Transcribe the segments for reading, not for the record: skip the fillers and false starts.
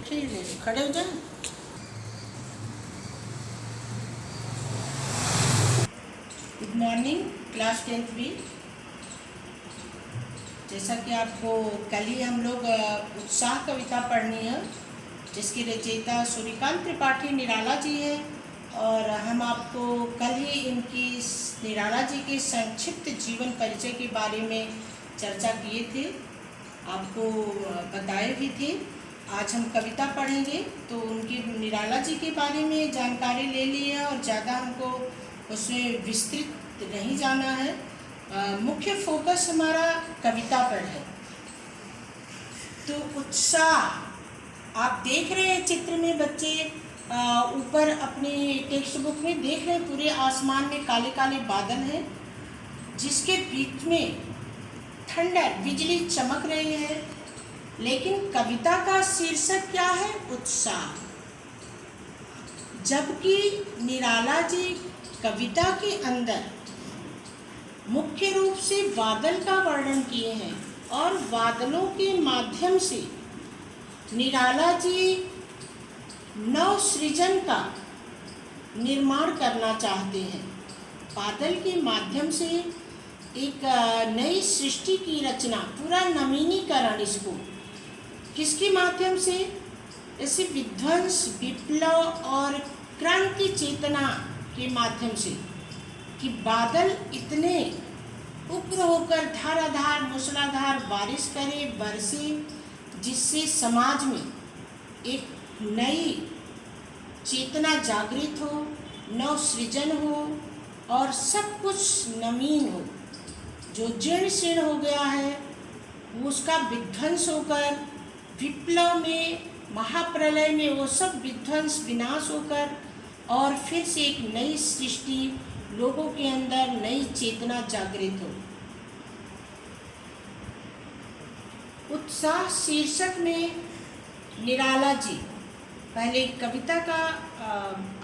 बैठे ही रहे, खड़े हो जाए। Good morning class 10th B. जैसा कि आपको कल ही हम लोग उत्साह कविता पढ़नी है, जिसकी रचयिता सूर्यकांत त्रिपाठी निराला जी है, और हम आपको कल ही इनकी निराला जी के संक्षिप्त जीवन परिचय के बारे में चर्चा किए थे, आपको बताए भी थे। आज हम कविता पढ़ेंगे तो उनकी निराला जी के बारे में जानकारी ले ली है और ज़्यादा हमको उसमें विस्तृत नहीं जाना है। मुख्य फोकस हमारा कविता पर है। तो उत्साह आप देख रहे हैं चित्र में, बच्चे ऊपर अपनी टेक्स्ट बुक में देख रहे हैं, पूरे आसमान में काले काले बादल हैं, जिसके बीच में ठंडक बिजली चमक रही है। लेकिन कविता का शीर्षक क्या है? उत्साह। जबकि निराला जी कविता के अंदर मुख्य रूप से बादल का वर्णन किए हैं और बादलों के माध्यम से निराला जी नव सृजन का निर्माण करना चाहते हैं। बादल के माध्यम से एक नई सृष्टि की रचना, पूरा नवीनीकरण, इसको किसके माध्यम से? ऐसे विध्वंस, विप्लव और क्रांति चेतना के माध्यम से, कि बादल इतने उग्र होकर धाराधार मूसलाधार बारिश करे, बरसे, जिससे समाज में एक नई चेतना जागृत हो, नव सृजन हो और सब कुछ नवीन हो। जो जीर्ण शीर्ण हो गया है उसका विध्वंस होकर, विप्लव में, महाप्रलय में वो सब विध्वंस विनाश होकर और फिर से एक नई सृष्टि, लोगों के अंदर नई चेतना जागृत हो। उत्साह शीर्षक में निराला जी पहले कविता का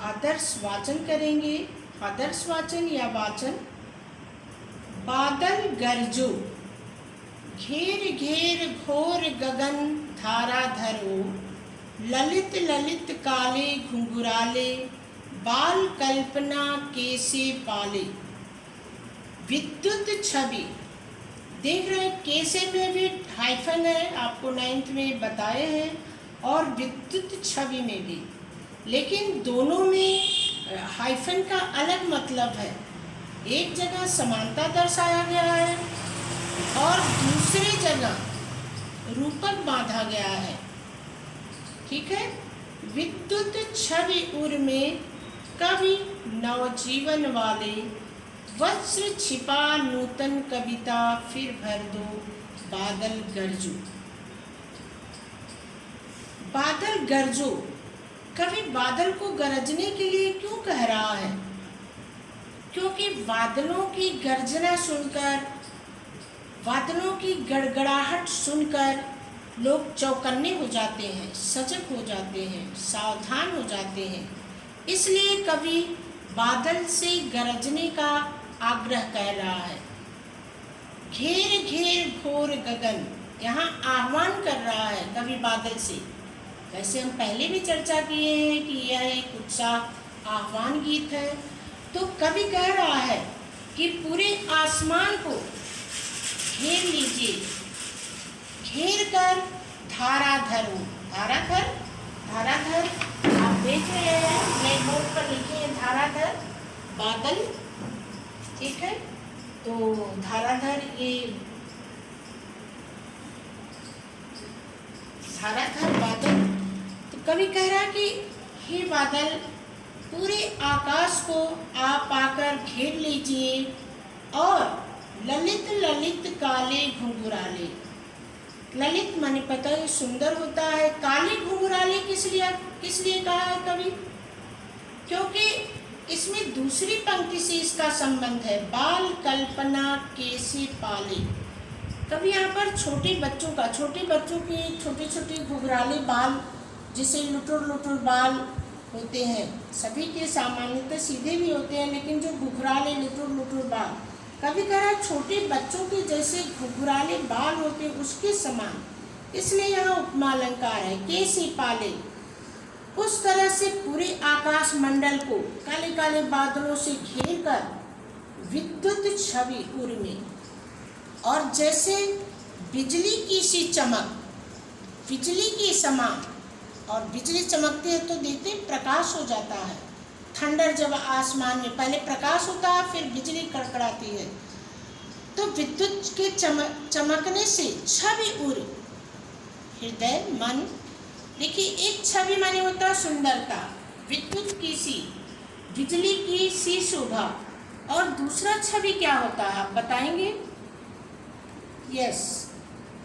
आदर्श वाचन करेंगे। आदर्श वाचन या वाचन। बादल गरजो, घेर घेर घोर गगन धाराधर हो, ललित ललित काले घुंघराले, बाल कल्पना कैसे पाले। विद्युत छवि, देख रहे हैं कैसे में भी हाइफन है, आपको 9th में बताए हैं, और विद्युत छवि में भी, लेकिन दोनों में हाइफन का अलग मतलब है। एक जगह समानता दर्शाया गया है और दूसरी जगह रूपक बांधा गया है। ठीक है। विद्युत छवि उर में कवि नवजीवन वाले, वज्र छिपा नूतन कविता फिर भर दो, बादल गरजो। बादल गरजो, कवि बादल को गरजने के लिए क्यों कह रहा है? क्योंकि बादलों की गर्जना सुनकर, बादलों की गड़गड़ाहट सुनकर लोग चौकन्ने हो जाते हैं, सजग हो जाते हैं, सावधान हो जाते हैं। इसलिए कवि बादल से गरजने का आग्रह कर रहा है। घेर घेर घोर गगन, यहाँ आह्वान कर रहा है कवि बादल से। वैसे हम पहले भी चर्चा किए हैं कि यह एक उत्साह आह्वान गीत है। तो कवि कह रहा है कि पूरे आसमान को घेर लीजिए, घेर कर धाराधर हो। धाराधर, धाराधर आप देख रहे हैं, ब्लैक बोर्ड पर लिखे हैं धाराधर, बादल। ठीक है। तो धाराधर, ये धाराधर बादल। तो कवि कह रहा है कि हे बादल, पूरे आकाश को आप आकर घेर लीजिए और ललित ललित काले घुंघराले। ललित माने पता है सुंदर होता है, काले घुंघराले किस लिए कहा है कवि? क्योंकि इसमें दूसरी पंक्ति से इसका संबंध है। बाल कल्पना कैसे पाले। कवि यहाँ पर छोटे बच्चों के छोटे छोटे घुंघराले बाल, जिसे लुटुर लुटुर बाल होते हैं, सभी के सामान्यतः सीधे भी होते हैं, लेकिन जो घुघराले लुटुर लुटुर बाल, कभी कहा छोटे बच्चों के जैसे घुघराले बाल होते, उसके समान इसलिए यहाँ उपमा अलंकार है। कैसे पाले, उस तरह से पूरे आकाश मंडल को काले काले बादलों से घेर कर विद्युत छवि उर्मी, और जैसे बिजली की सी चमक, बिजली की समान। और बिजली चमकती है तो देखते हैं प्रकाश हो जाता है। थंडर जब आसमान में पहले प्रकाश होता है, फिर बिजली कड़कड़ाती है, तो विद्युत के चमकने से छवि उर हृदय मन। देखिए, एक छवि माने होता है सुंदरता, विद्युत की सी, बिजली की सी शोभा, और दूसरा छवि क्या होता है आप बताएंगे? यस,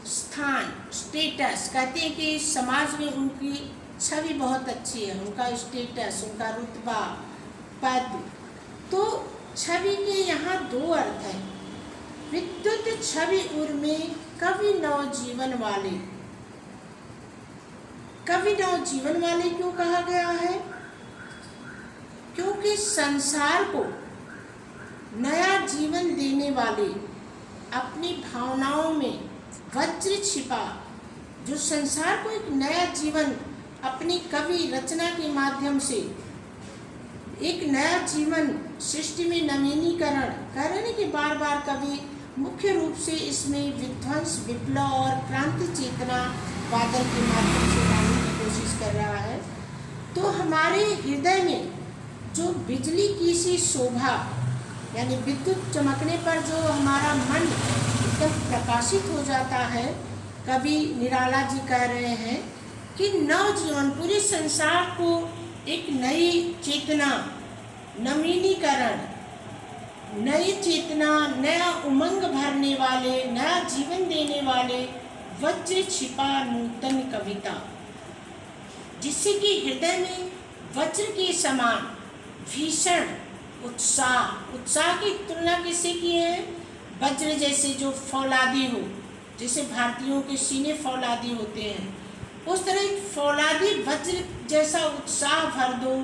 स्थान, स्टेटस। कहते हैं कि समाज में उनकी छवि बहुत अच्छी है, उनका स्टेटस, उनका रुतबा, पद। तो छवि के यहाँ दो अर्थ हैं। विद्युत छवि उर्मे कवि नवजीवन वाले। कवि नवजीवन वाले क्यों कहा गया है? क्योंकि संसार को नया जीवन देने वाले, अपनी भावनाओं में वज्र छिपा, जो संसार को एक नया जीवन अपनी कवि रचना के माध्यम से एक नया जीवन सृष्टि में नवीनीकरण करने के बार बार कवि मुख्य रूप से इसमें विध्वंस, विप्लव और क्रांति चेतना बादल के माध्यम से लाने की कोशिश कर रहा है। तो हमारे हृदय में जो बिजली की सी शोभा, यानी विद्युत चमकने पर जो हमारा मन एकदम प्रकाशित हो जाता है, कवि निराला जी कह रहे हैं कि नवजीवन, पूरे संसार को एक नई चेतना, नवीनीकरण, नई चेतना, नया उमंग भरने वाले, नया जीवन देने वाले वज्र छिपा नूतन कविता, जिससे कि हृदय में वज्र के समान भीषण उत्साह। उत्साह की तुलना किससे की है? वज्र जैसे जो फौलादी हो, जैसे भारतीयों के सीने फौलादी होते हैं, उस तरह एक फौलादी वज्र जैसा उत्साह भर दो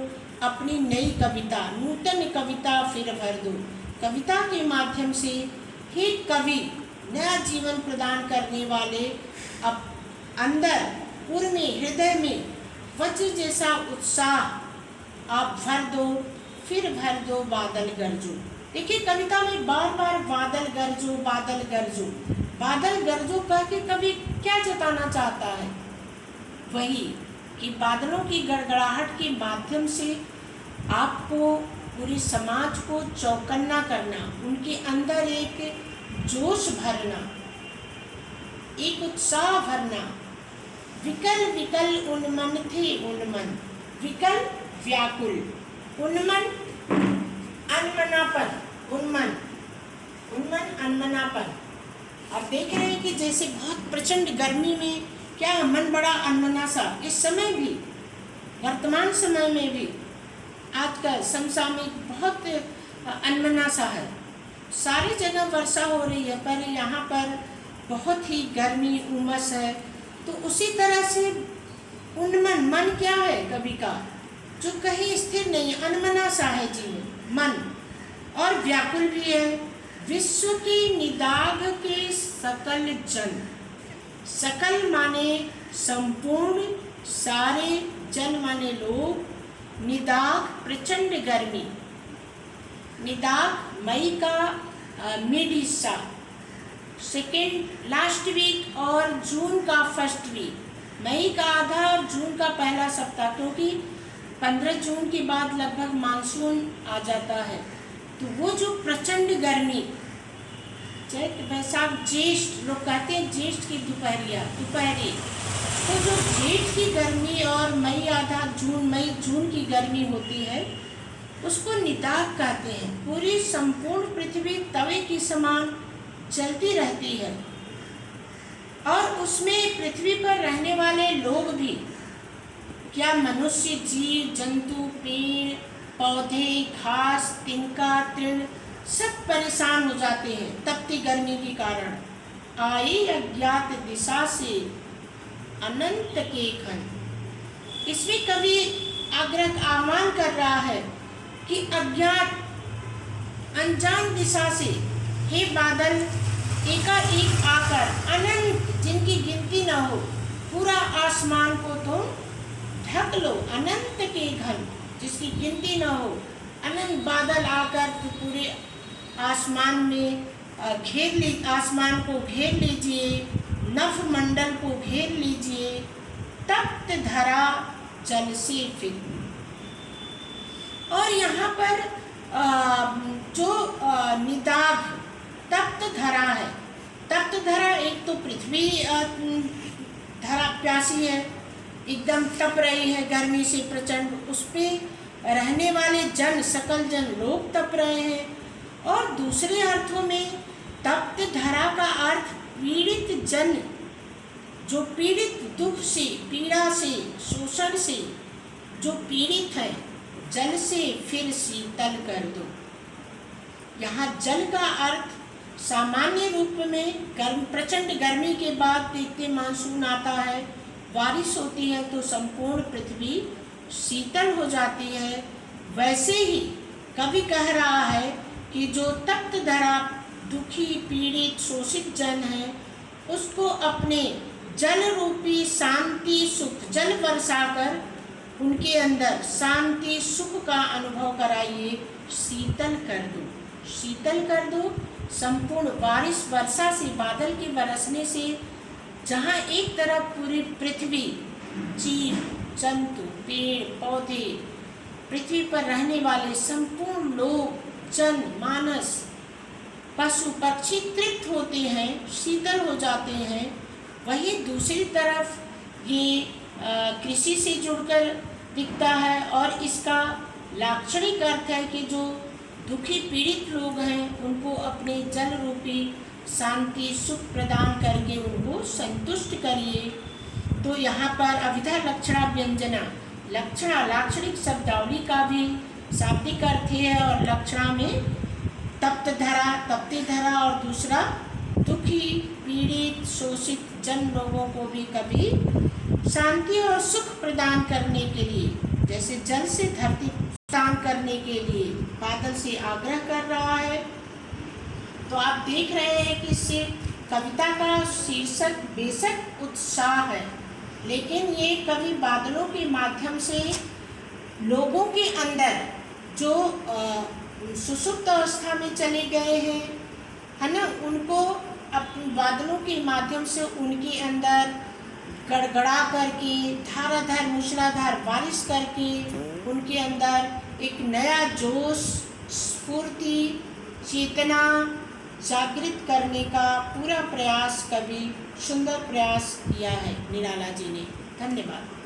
अपनी नई कविता, नूतन कविता फिर भर दो। कविता के माध्यम से ही कवि नया जीवन प्रदान करने वाले अब अंदर पूर्व में, हृदय में वज्र जैसा उत्साह आप भर दो, फिर भर दो बादल गरजो। देखिए, कविता में बार बार बादल गरजो, बादल गरजो, बादल गरजो कह के कवि क्या जताना चाहता है? वही कि बादलों की गड़गड़ाहट के माध्यम से आपको पूरे समाज को चौकन्ना करना, उनके अंदर एक जोश भरना, एक उत्साह भरना। विकल विकल उन्मन थे उन्मन, विकल व्याकुल, उन्मन अनमनापन, उन्मन उन्मन अनमनापन। आप देख रहे हैं कि जैसे बहुत प्रचंड गर्मी में क्या मन बड़ा अनमना सा, इस समय भी, वर्तमान समय में भी आजकल समसामयिक बहुत अनमना सा है। सारी जगह वर्षा हो रही है, पर यहाँ पर बहुत ही गर्मी, उमस है। तो उसी तरह से उन्मन, मन क्या है कवि का? जो कहीं स्थिर नहीं, अनमना सा है जीवन, मन, और व्याकुल भी है। विश्व की निदाग के सकल जन, सकल माने संपूर्ण, सारे, जन माने लोग, निदाग प्रचंड गर्मी, निदाग मई का मिड हिस्सा, सेकेंड लास्ट वीक और जून का फर्स्ट वीक, मई का आधा और जून का पहला सप्ताह, क्योंकि 15 जून के बाद लगभग मानसून आ जाता है। तो वो जो प्रचंड गर्मी, चैत बैसाख ज्येष्ठ, लोग कहते हैं ज्येष्ठ की दोपहरी, तो जो जेठ की गर्मी और मई आधा जून, मई जून की गर्मी होती है, उसको निदाग कहते हैं। पूरी संपूर्ण पृथ्वी तवे की समान चलती रहती है, और उसमें पृथ्वी पर रहने वाले लोग भी, क्या मनुष्य, जीव जंतु, पेड़ पौधे, घास, तिनका, तृण, सब परेशान हो जाते हैं तपती गर्मी के कारण। आई अज्ञात दिशा से अनंत के खंड। इसमें कवि आग्रह आह्वान कर रहा है कि अज्ञात अनजान दिशा से हे बादल एकाएक आकर, अनंत जिनकी गिनती न हो, आसमान को तुम ढक लो अनंत के घन, जिसकी गिनती न हो, अनंत बादल आकर पूरे आसमान में आसमान को घेर लीजिए, नभ मंडल को घेर लीजिए, तप्त धरा जल से फिर। और यहाँ पर जो निदाघ तप्त धरा है, तप्त धरा एक तो पृथ्वी धरा प्यासी है, एकदम तप रही है गर्मी से प्रचंड, उस पे रहने वाले जन सकल जन लोग तप रहे हैं। और दूसरे अर्थों में तप्त धरा का अर्थ पीड़ित जन, जो पीड़ित दुख से, पीड़ा से, शोषण से जो पीड़ित है, जल से फिर शीतल कर दो। यहाँ जल का अर्थ सामान्य रूप में प्रचंड गर्मी के बाद देखते मानसून आता है, बारिश होती है तो संपूर्ण पृथ्वी शीतल हो जाती है। वैसे ही कवि कह रहा है कि जो तप्त धरा दुखी पीड़ित शोषित जन है, उसको अपने जल रूपी शांति सुख जल बरसाकर उनके अंदर शांति सुख का अनुभव कराइए, शीतल कर दो, शीतल कर दो। संपूर्ण बारिश वर्षा से, बादल के बरसने से जहाँ एक तरफ पूरी पृथ्वी, जीव जंतु पेड़ पौधे, पृथ्वी पर रहने वाले संपूर्ण लोग जन मानस पशु पक्षी तृप्त होते हैं, शीतल हो जाते हैं, वहीं दूसरी तरफ ये कृषि से जुड़कर दिखता है। और इसका लाक्षणिक अर्थ है कि जो दुखी पीड़ित लोग हैं उनको अपने जल रूपी शांति सुख प्रदान करके उनको संतुष्ट करिए। तो यहाँ पर अभिधा लक्षणा व्यंजना, लक्षणा लाक्षणिक शब्दावली का भी शाब्दिक अर्थ है, और लक्षणा में तप्त धरा, तप्ती धरा, और दूसरा दुखी पीड़ित शोषित जन लोगों को भी कभी शांति और सुख प्रदान करने के लिए, जैसे जल से धरती प्रदान करने के लिए बादल से आग्रह कर रहा है। तो आप देख रहे हैं कि इससे कविता का शीर्षक बेशक उत्साह है, लेकिन ये कवि बादलों के माध्यम से लोगों के अंदर जो सुसुप्त अवस्था में चले गए हैं, है ना, उनको अपने बादलों के माध्यम से उनके अंदर गड़गड़ा करके धाराधार मूसलाधार बारिश करके उनके अंदर एक नया जोश, स्फूर्ति, चेतना जागृत करने का पूरा प्रयास, कवि सुंदर प्रयास किया है निराला जी ने। धन्यवाद।